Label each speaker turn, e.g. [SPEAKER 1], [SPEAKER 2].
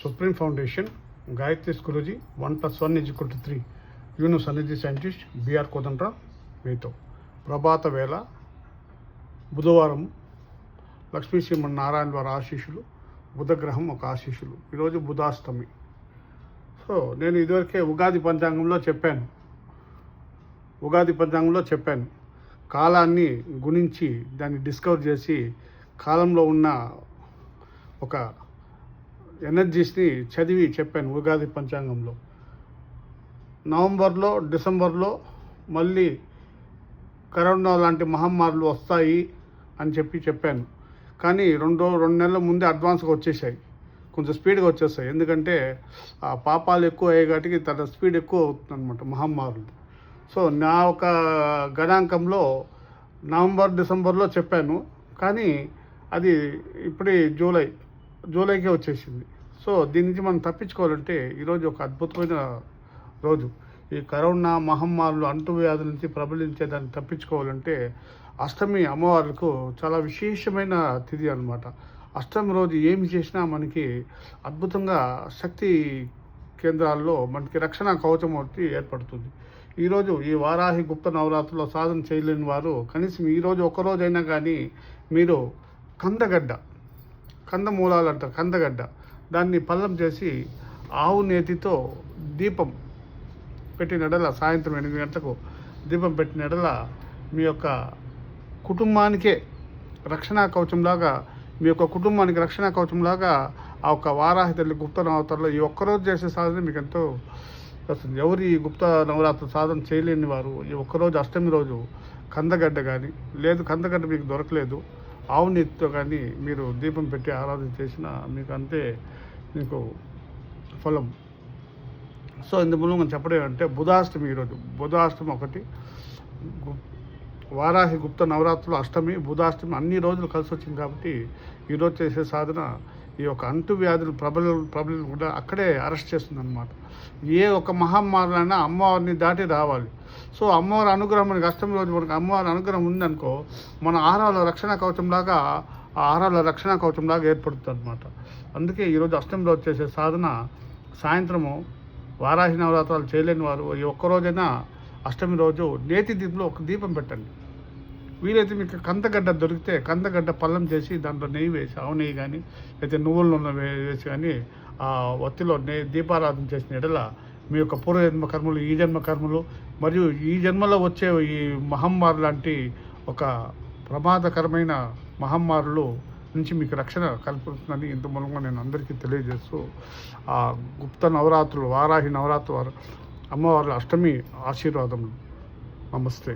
[SPEAKER 1] Supreme Foundation, Gayatri Guruji, 1+1=3, Yunus energy scientist, BR Kodandaram మీతో. ప్రభాత వేళ బుధవారం, లక్ష్మీ శ్రీమన్నారాయణ వారి ఆశీస్సులు, బుధగ్రహం ఒక ఆశీస్సులు. ఈరోజు బుధాష్టమి. సో నేను ఇదివరకే ఉగాది పంచాంగంలో చెప్పాను కాలాన్ని గుణించి దాన్ని డిస్కవర్ చేసి కాలంలో ఉన్న ఒక ఎనర్జీస్ని చదివి చెప్పాను ఉగాది పంచాంగంలో. నవంబర్లో, డిసెంబర్లో మళ్ళీ కరోనా లాంటి మహమ్మారులు వస్తాయి అని చెప్పాను. కానీ రెండు నెలల ముందే అడ్వాన్స్గా వచ్చేసాయి, కొంచెం స్పీడ్గా వచ్చేస్తాయి. ఎందుకంటే ఆ పాపాలు ఎక్కువ అయ్యే కాటికి తన స్పీడ్ ఎక్కువ అవుతుంది అనమాట మహమ్మారులు. సో నా ఒక గణాంకంలో నవంబర్, డిసెంబర్లో చెప్పాను, కానీ అది ఇప్పుడే జూలైకే వచ్చేసింది. సో దీని నుంచి మనం తప్పించుకోవాలంటే ఈరోజు ఒక అద్భుతమైన రోజు. ఈ కరోనా మహమ్మారులు, అంటువ్యాధుల నుంచి ప్రబలించేదాన్ని తప్పించుకోవాలంటే అష్టమి అమ్మవార్లకు చాలా విశేషమైన తిథి అన్నమాట. అష్టమి రోజు ఏమి చేసినా మనకి అద్భుతంగా శక్తి కేంద్రాల్లో మనకి రక్షణ కవచం ఒకటి ఏర్పడుతుంది. ఈరోజు ఈ వారాహి గుప్త నవరాత్రిలో సాధన చేయలేని వారు కనీసం ఈరోజు ఒక్కరోజైనా కానీ మీరు కందమూలాలు అంటారు, కందగడ్డ, దాన్ని పల్లం చేసి ఆవు నేతితో దీపం పెట్టిన ఎడల, సాయంత్రం 8 గంటలకు దీపం పెట్టిన ఎడల మీ యొక్క కుటుంబానికే రక్షణ కవచంలాగా, మీ యొక్క కుటుంబానికి రక్షణ కవచంలాగా ఆ ఒక్క వారాహి తల్లి గుప్త నవరాత్రిలో ఈ ఒక్కరోజు చేసే సాధన మీకు ఎంతో వస్తుంది. ఎవరు ఈ గుప్త నవరాత్రి సాధన చేయలేని వారు ఈ ఒక్కరోజు అష్టమి రోజు కందగడ్డ కానీ, లేదు కందగడ్డ మీకు దొరకలేదు, ఆవు నెత్తితో కానీ మీరు దీపం పెట్టి ఆరాధన చేసినా మీకు ఫలం. సో ఇందులో మనం చెప్పడం అంటే బుధాష్టమి. ఈరోజు బుధాష్టమి ఒకటి, వారాహి గుప్త నవరాత్రులు అష్టమి, బుధాష్టమి అన్ని రోజులు కలిసి వచ్చింది. కాబట్టి ఈరోజు చేసే సాధన ఈ యొక్క అంటువ్యాధులు ప్రబలం కూడా అక్కడే అరెస్ట్ చేస్తుంది అనమాట. ఏ ఒక మహమ్మారులైనా అమ్మవారిని దాటి రావాలి. సో అమ్మవారి అనుగ్రహం మనకి అష్టమి రోజు మనకి అమ్మవారి అనుగ్రహం ఉందనుకో, మన ఆహారాల రక్షణ కవచంలాగా ఏర్పడుతుంది అనమాట. అందుకే ఈరోజు అష్టమి రోజు చేసే సాధన సాయంత్రము వారాహి నవరాత్రాలు చేయలేని వారు ఈ ఒక్కరోజైనా అష్టమి రోజు నేతి దీపంలో ఒక దీపం పెట్టండి. వీలైతే మీకు కందగడ్డ దొరికితే కందగడ్డ పల్లం చేసి దాంట్లో నెయ్యి వేసి, ఆవు నెయ్యి కానీ లేకపోతే నువ్వుల నూనె వేసి కానీ ఆ ఒత్తిలో దీపారాధన చేసిన ఎడల మీ యొక్క పూర్వజన్మ కర్మలు, ఈ జన్మ కర్మలు మరియు ఈ జన్మలో వచ్చే ఈ మహమ్మారు లాంటి ఒక ప్రమాదకరమైన మహమ్మారులు నుంచి మీకు రక్షణ కల్పిస్తుందని ఇంత మూలంగా నేను అందరికీ తెలియజేస్తూ ఆ గుప్త నవరాత్రులు, వారాహి నవరాత్రి అమ్మవార్ల అష్టమి ఆశీర్వాదములు. నమస్తే.